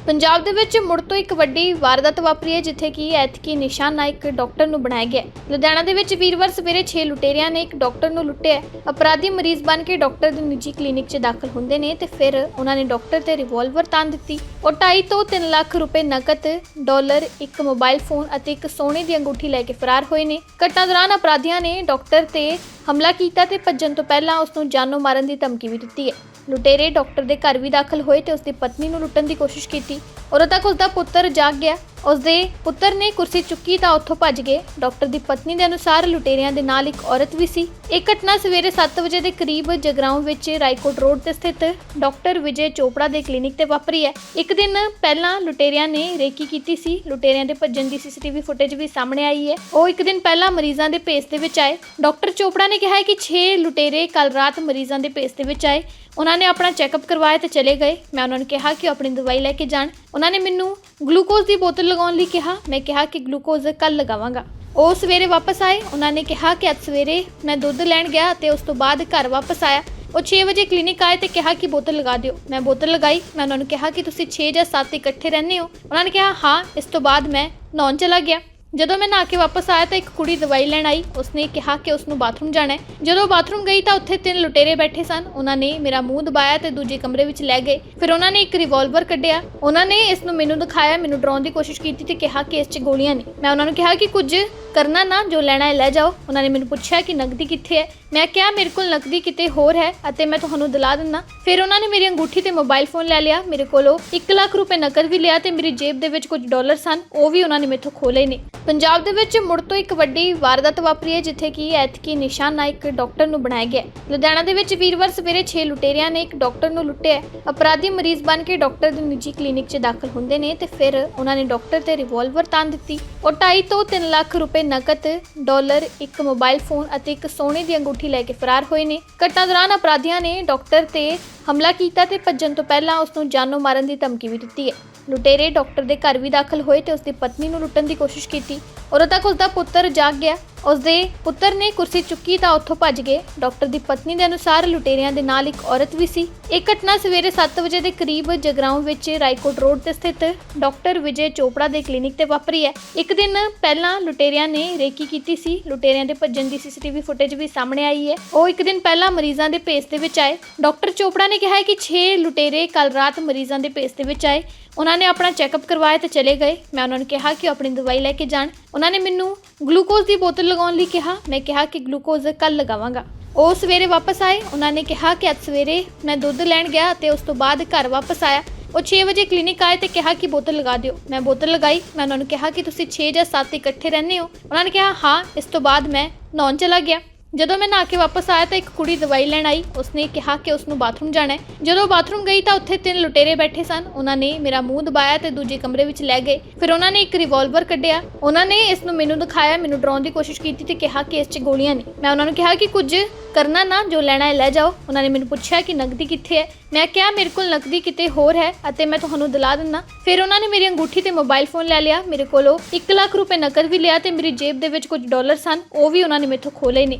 ਪੰਜਾਬ ਦੇ ਵਿੱਚ ਮੁੜ ਤੋਂ ਇੱਕ ਵੱਡੀ ਵਾਰਦਾਤ ਵਾਪਰੀ ਹੈ ਜਿੱਥੇ ਕਿ ਐਤਕੀ ਨਿਸ਼ਾਨਾ ਇੱਕ ਡਾਕਟਰ ਨੂੰ ਬਣਾਇਆ ਗਿਆ ਹੈ। ਲੁਧਿਆਣਾ ਦੇ ਵਿੱਚ ਵੀਰਵਾਰ ਸਵੇਰੇ 6 ਲੁਟੇਰਿਆਂ ਨੇ ਇੱਕ ਡਾਕਟਰ ਨੂੰ ਲੁੱਟਿਆ। ਅਪਰਾਧੀ ਮਰੀਜ਼ ਬਣ ਕੇ ਡਾਕਟਰ ਦੇ ਨਿੱਜੀ ਕਲੀਨਿਕ 'ਚ ਦਾਖਲ ਹੁੰਦੇ ਨੇ ਤੇ ਫਿਰ ਉਹਨਾਂ ਨੇ ਡਾਕਟਰ ਤੇ ਰਿਵਾਲਵਰ ਤਾਣ ਦਿੱਤੀ। ਉਹ 2.5 ਤੋਂ 3 ਲੱਖ ਰੁਪਏ ਨਕਦ, ਡਾਲਰ, ਇੱਕ ਮੋਬਾਈਲ ਫੋਨ ਅਤੇ ਇੱਕ ਸੋਨੇ ਦੀ ਅੰਗੂਠੀ ਲੈ ਕੇ ਫਰਾਰ ਹੋਏ ਨੇ। ਘਟਨਾ ਦੌਰਾਨ ਅਪਰਾਧੀਆਂ ਨੇ ਡਾਕਟਰ ਤੇ ਹਮਲਾ ਕੀਤਾ ਤੇ ਭੱਜਣ ਤੋਂ ਪਹਿਲਾਂ ਉਸ ਨੂੰ ਜਾਨੋਂ ਮਾਰਨ ਦੀ ਧਮਕੀ ਵੀ ਦਿੱਤੀ ਹੈ। ਲੁਟੇਰੇ ਡਾਕਟਰ ਦੇ ਘਰ ਵੀ ਦਾਖਲ ਹੋਏ ਤੇ ਉਸ ਦੀ ਪਤਨੀ ਨੂੰ ਲੁੱਟਣ ਦੀ ਕੋਸ਼ਿਸ਼ ਕੀਤੀ। ਉਦੋਂ ਤੱਕ ਉਸ ਦਾ ਪੁੱਤਰ ਜਾਗ ਗਿਆ। ਉਸ ਦੇ ਪੁੱਤਰ ਨੇ ਕੁਰਸੀ ਚੁੱਕੀ ਤਾਂ ਉੱਥੋਂ ਭੱਜ ਗਏ। ਡਾਕਟਰ ਦੀ ਪਤਨੀ ਦੇ ਅਨੁਸਾਰ ਲੁਟੇਰਿਆਂ ਦੇ ਨਾਲ ਇੱਕ ਔਰਤ ਵੀ ਸੀ। ਇਹ ਘਟਨਾ ਸਵੇਰੇ 7 ਵਜੇ ਦੇ ਕਰੀਬ ਜਗਰਾਉਂ ਵਿੱਚ ਰਾਏਕੋਟ ਰੋਡ ਤੇ ਸਥਿਤ ਡਾਕਟਰ ਵਿਜੇ ਚੋਪੜਾ ਦੇ ਕਲੀਨਿਕ ਤੇ ਵਾਪਰੀ ਹੈ। ਇੱਕ ਦਿਨ ਪਹਿਲਾਂ ਲੁਟੇਰਿਆਂ ਨੇ ਰੇਕੀ ਕੀਤੀ ਸੀ। ਲੁਟੇਰਿਆਂ ਦੇ ਭੱਜਣ ਦੀ ਸੀਸੀਟੀਵੀ ਫੁਟੇਜ ਵੀ ਸਾਹਮਣੇ ਆਈ ਹੈ। ਉਹ ਇੱਕ ਦਿਨ ਪਹਿਲਾਂ ਮਰੀਜ਼ਾਂ ਦੇ ਭੇਸ ਦੇ ਵਿੱਚ ਆਏ। ਡਾਕਟਰ ਚੋਪੜਾ ਨੇ ਕਿਹਾ ਕਿ 6 ਲੁਟੇਰੇ ਕੱਲ ਰਾਤ ਮਰੀਜ਼ਾਂ ਦੇ ਭੇਸ ਦੇ ਵਿੱਚ ਆਏ। ਉਹਨਾਂ ਨੇ ਆਪਣਾ ਚੈੱਕਅਪ ਕਰਵਾਇਆ ਤੇ ਚਲੇ ਗਏ। ਮੈਂ ਉਹਨਾਂ ਨੂੰ ਕਿਹਾ ਕਿ ਉਹ ਆਪਣੀ ਦਵਾਈ ਲੈ ਕੇ ਜਾਣ। ਉਹਨਾਂ ਨੇ ਮੈਨੂੰ ਗਲੂਕੋਜ਼ ਦੀ ਬੋਤਲ ਲਗਾਉਣ ਲਈ ਕਿਹਾ। ਮੈਂ ਕਿਹਾ ਕਿ ਗਲੂਕੋਜ਼ ਕੱਲ ਲਗਾਵਾਂਗਾ। ਉਹ ਸਵੇਰੇ ਵਾਪਸ ਆਏ। ਉਹਨਾਂ ਨੇ ਕਿਹਾ ਕਿ ਅੱਜ ਸਵੇਰੇ ਮੈਂ ਦੁੱਧ ਲੈਣ ਗਿਆ ਤੇ ਉਸ ਤੋਂ ਬਾਅਦ ਘਰ ਵਾਪਸ ਆਇਆ। ਉਹ 6 ਵਜੇ ਕਲੀਨਿਕ ਆਏ ਤੇ ਕਿਹਾ ਕਿ ਬੋਤਲ ਲਗਾ ਦਿਓ। ਮੈਂ ਬੋਤਲ ਲਗਾਈ। ਮੈਂ ਉਹਨਾਂ ਨੂੰ ਕਿਹਾ ਕਿ ਤੁਸੀਂ 6 ਜਾਂ 7 ਇਕੱਠੇ ਰਹਿੰਦੇ ਹੋ। ਉਹਨਾਂ ਨੇ ਕਿਹਾ ਹਾਂ। ਇਸ ਤੋਂ ਬਾਅਦ ਮੈਂ ਨਹਾਉਣ ਚਲਾ ਗਿਆ। ਜਦੋਂ ਮੈਂ ਨਹਾ ਕੇ ਵਾਪਸ ਆਇਆ ਤਾਂ ਇੱਕ ਕੁੜੀ ਦਵਾਈ ਲੈਣ ਆਈ। ਉਸਨੇ ਕਿਹਾ ਕਿ ਉਸ ਨੂੰ ਬਾਥਰੂਮ ਜਾਣਾ ਹੈ। ਜਦੋਂ ਬਾਥਰੂਮ ਗਈ ਤਾਂ ਉੱਥੇ 3 ਲੁਟੇਰੇ ਬੈਠੇ ਸਨ। ਉਹਨਾਂ ਨੇ ਮੇਰਾ ਮੂੰਹ ਦਬਾਇਆ ਤੇ ਦੂਜੇ ਕਮਰੇ ਵਿੱਚ ਲੈ ਗਏ। ਫਿਰ ਉਹਨਾਂ ਨੇ ਇੱਕ ਰਿਵਾਲਵਰ ਕੱਢਿਆ। ਉਹਨਾਂ ਨੇ ਇਸ ਨੂੰ ਮੈਨੂੰ ਦਿਖਾਇਆ, ਮੈਨੂੰ ਡਰਾਉਣ ਦੀ ਕੋਸ਼ਿਸ਼ ਕੀਤੀ ਤੇ ਕਿਹਾ ਕਿ ਇਸ 'ਚ ਗੋਲੀਆਂ ਨੇ। ਮੈਂ ਉਹਨਾਂ ਨੂੰ ਕਿਹਾ ਕਿ ਕੁਝ ਕਰਨਾ ਨਾ, ਜੋ ਲੈਣਾ ਹੈ ਲੈ ਜਾਓ। ਉਹਨਾਂ ਨੇ ਮੈਨੂੰ ਪੁੱਛਿਆ ਕਿ ਨਕਦੀ ਕਿੱਥੇ ਹੈ। ਮੈਂ ਕਿਹਾ ਮੇਰੇ ਕੋਲ ਨਕਦੀ ਕਿਤੇ ਹੋਰ ਹੈ ਅਤੇ ਮੈਂ ਤੁਹਾਨੂੰ ਦਿਲਾ ਦਿੰਦਾ। ਫਿਰ ਉਹਨਾਂ ਨੇ ਮੇਰੀ ਅੰਗੂਠੀ ਤੇ ਮੋਬਾਈਲ ਫੋਨ ਲੈ ਲਿਆ। ਮੇਰੇ ਕੋਲੋਂ 1 ਲੱਖ ਰੁਪਏ ਨਕਦ ਵੀ ਲਿਆ ਤੇ ਮੇਰੀ ਜੇਬ ਦੇ ਵਿੱਚ ਕੁਝ ਡਾਲਰ ਸਨ, ਉਹ ਵੀ ਉਹਨਾਂ ਨੇ ਮੇਥੋਂ ਖੋਹ ਲਏ ਨੇ। ਪੰਜਾਬ ਦੇ ਵਿੱਚ ਮੁੜ ਤੋਂ ਇੱਕ ਵੱਡੀ ਵਾਰਦਾਤ ਵਾਪਰੀ ਹੈ ਜਿੱਥੇ ਕਿ ਐਤਕੀ ਨਿਸ਼ਾਨਾ ਇੱਕ ਡਾਕਟਰ ਨੂੰ ਬਣਾਇਆ ਗਿਆ ਹੈ। ਲੁਧਿਆਣਾ ਦੇ ਵਿੱਚ ਵੀਰਵਾਰ ਸਵੇਰੇ 6 ਲੁਟੇਰਿਆਂ ਨੇ ਇੱਕ ਡਾਕਟਰ ਨੂੰ ਲੁੱਟਿਆ। ਅਪਰਾਧੀ ਮਰੀਜ਼ ਬਣ ਕੇ ਡਾਕਟਰ ਦੇ ਨਿੱਜੀ ਕਲੀਨਿਕ 'ਚ ਦਾਖਲ ਹੁੰਦੇ ਨੇ ਤੇ ਫਿਰ ਉਹਨਾਂ ਨੇ ਡਾਕਟਰ ਤੇ ਰਿਵਾਲਵਰ ਤਾਣ ਦਿੱਤੀ। ਉਹ 2.5 ਤੋਂ 3 ਲੱਖ ਰੁਪਏ ਨਕਦ, ਡਾਲਰ, ਇੱਕ ਮੋਬਾਈਲ ਫੋਨ ਅਤੇ ਇੱਕ ਸੋਨੇ ਦੀ ਅੰਗੂਠੀ ਲੈ ਕੇ ਫਰਾਰ ਹੋਏ ਨੇ। ਘਟਨਾ ਦੌਰਾਨ ਅਪਰਾਧੀਆਂ ਨੇ ਡਾਕਟਰ ਤੇ ਹਮਲਾ ਕੀਤਾ ਤੇ ਭੱਜਣ ਤੋਂ ਪਹਿਲਾਂ ਉਸ ਨੂੰ ਜਾਨੋਂ ਮਾਰਨ ਦੀ ਧਮਕੀ ਵੀ ਦਿੱਤੀ ਹੈ। ਲੁਟੇਰੇ ਡਾਕਟਰ ਦੇ ਘਰ ਵੀ ਦਾਖਲ ਹੋਏ ਤੇ ਉਸ ਦੀ ਪਤਨੀ ਨੂੰ ਲੁੱਟਣ ਦੀ ਕੋਸ਼ਿਸ਼ ਕੀਤੀ। ਉਦੋਂ ਤੱਕ ਉਸ ਦਾ ਪੁੱਤਰ ਜਾਗ ਗਿਆ। ਉਸ ਦੇ ਪੁੱਤਰ ਨੇ ਕੁਰਸੀ ਚੁੱਕੀ ਤਾਂ ਉੱਥੋਂ ਭੱਜ ਗਏ। ਡਾਕਟਰ ਦੀ ਪਤਨੀ ਦੇ ਅਨੁਸਾਰ ਲੁਟੇਰਿਆਂ ਦੇ ਨਾਲ ਇੱਕ ਔਰਤ ਵੀ ਸੀ। ਇਹ ਘਟਨਾ ਸਵੇਰੇ 7 ਵਜੇ ਦੇ ਕਰੀਬ ਜਗਰਾਉਂ ਵਿੱਚ ਰਾਏਕੋਟ ਰੋਡ ਤੇ ਸਥਿਤ ਡਾਕਟਰ ਵਿਜੇ ਚੋਪੜਾ ਦੇ ਕਲੀਨਿਕ ਤੇ ਵਾਪਰੀ ਹੈ। ਇੱਕ ਦਿਨ ਪਹਿਲਾਂ ਲੁਟੇਰਿਆਂ ਨੇ ਰੇਕੀ ਕੀਤੀ ਸੀ। ਲੁਟੇਰਿਆਂ ਦੇ ਭੱਜਣ ਦੀ ਸੀਸੀਟੀਵੀ ਫੁਟੇਜ ਵੀ ਸਾਹਮਣੇ ਆਈ ਹੈ। ਉਹ ਇੱਕ ਦਿਨ ਪਹਿਲਾਂ ਮਰੀਜ਼ਾਂ ਦੇ ਭੇਸ ਦੇ ਵਿੱਚ ਆਏ। ਡਾਕਟਰ ਚੋਪੜਾ ਨੇ ਕਿਹਾ ਕਿ 6 ਲੁਟੇਰੇ ਕੱਲ ਰਾਤ ਮਰੀਜ਼ਾਂ ਦੇ ਭੇਸ ਦੇ ਵਿੱਚ ਆਏ। ਉਹਨਾਂ ਨੇ ਆਪਣਾ ਚੈੱਕਅਪ ਕਰਵਾਇਆ ਤੇ ਚਲੇ ਗਏ। ਮੈਂ ਉਹਨਾਂ ਨੂੰ ਕਿਹਾ ਕਿ ਉਹ ਆਪਣੀ ਦਵਾਈ ਲੈ ਕੇ ਜਾਣ। ਉਹਨਾਂ ਨੇ ਮੈਨੂੰ ਗਲੂਕੋਜ਼ ਦੀ ਬੋਤਲ ਲਗਾਉਣ ਲਈ ਕਿਹਾ। ਮੈਂ ਕਿਹਾ ਕਿ ਗਲੂਕੋਜ਼ ਕੱਲ ਲਗਾਵਾਂਗਾ। ਉਹ ਸਵੇਰੇ ਵਾਪਸ ਆਏ। ਉਹਨਾਂ ਨੇ ਕਿਹਾ ਕਿ ਅੱਜ ਸਵੇਰੇ ਮੈਂ ਦੁੱਧ ਲੈਣ ਗਿਆ ਤੇ ਉਸ ਤੋਂ ਬਾਅਦ ਘਰ ਵਾਪਸ ਆਇਆ। ਉਹ 6 ਵਜੇ ਕਲੀਨਿਕ ਆਏ ਤੇ ਕਿਹਾ ਕਿ ਬੋਤਲ ਲਗਾ ਦਿਓ। ਮੈਂ ਬੋਤਲ ਲਗਾਈ। ਮੈਂ ਉਹਨਾਂ ਨੂੰ ਕਿਹਾ ਕਿ ਤੁਸੀਂ 6 ਜਾਂ 7 ਇਕੱਠੇ ਰਹਿੰਦੇ ਹੋ। ਉਹਨਾਂ ਨੇ ਕਿਹਾ ਹਾਂ। ਇਸ ਤੋਂ ਬਾਅਦ ਮੈਂ ਨਹਾਉਣ ਚਲਾ ਗਿਆ। ਜਦੋਂ ਮੈਂ ਨਹਾ ਕੇ ਵਾਪਸ ਆਇਆ ਤਾਂ ਇੱਕ ਕੁੜੀ ਦਵਾਈ ਲੈਣ ਆਈ। ਉਸਨੇ ਕਿਹਾ ਕਿ ਉਸ ਨੂੰ ਬਾਥਰੂਮ ਜਾਣਾ ਹੈ। ਜਦੋਂ ਬਾਥਰੂਮ ਗਈ ਤਾਂ ਉੱਥੇ 3 ਲੁਟੇਰੇ ਬੈਠੇ ਸਨ। ਉਹਨਾਂ ਨੇ ਮੇਰਾ ਮੂੰਹ ਦਬਾਇਆ ਤੇ ਦੂਜੇ ਕਮਰੇ ਵਿੱਚ ਲੈ ਗਏ। ਫਿਰ ਉਹਨਾਂ ਨੇ ਇੱਕ ਰਿਵਾਲਵਰ ਕੱਢਿਆ। ਉਹਨਾਂ ਨੇ ਇਸ ਨੂੰ ਮੈਨੂੰ ਦਿਖਾਇਆ, ਮੈਨੂੰ ਡਰਾਉਣ ਦੀ ਕੋਸ਼ਿਸ਼ ਕੀਤੀ ਤੇ ਕਿਹਾ ਕਿ ਇਸ 'ਚ ਗੋਲੀਆਂ ਨੇ। ਮੈਂ ਉਹਨਾਂ ਨੂੰ ਕਿਹਾ ਕਿ ਕੁਝ ਕਰਨਾ ਨਾ, ਜੋ ਲੈਣਾ ਹੈ ਲੈ ਜਾਓ। ਉਹਨਾਂ ਨੇ ਮੈਨੂੰ ਪੁੱਛਿਆ ਕਿ ਨਕਦੀ ਕਿੱਥੇ ਹੈ। ਮੈਂ ਕਿਹਾ ਮੇਰੇ ਕੋਲ ਨਕਦੀ ਕਿਤੇ ਹੋਰ ਹੈ ਅਤੇ ਮੈਂ ਤੁਹਾਨੂੰ ਦਿਲਾ ਦਿੰਦਾ। ਫਿਰ ਉਹਨਾਂ ਨੇ ਮੇਰੀ ਅੰਗੂਠੀ ਤੇ ਮੋਬਾਈਲ ਫੋਨ ਲੈ ਲਿਆ। ਮੇਰੇ ਕੋਲੋਂ 1 ਲੱਖ ਰੁਪਏ ਨਕਦ ਵੀ ਲਿਆ ਤੇ ਮੇਰੀ ਜੇਬ ਦੇ ਵਿੱਚ ਕੁਝ ਡਾਲਰ ਸਨ, ਉਹ ਵੀ ਉਹਨਾਂ ਨੇ ਮੇਥੋਂ ਖੋਹ ਲਏ ਨੇ।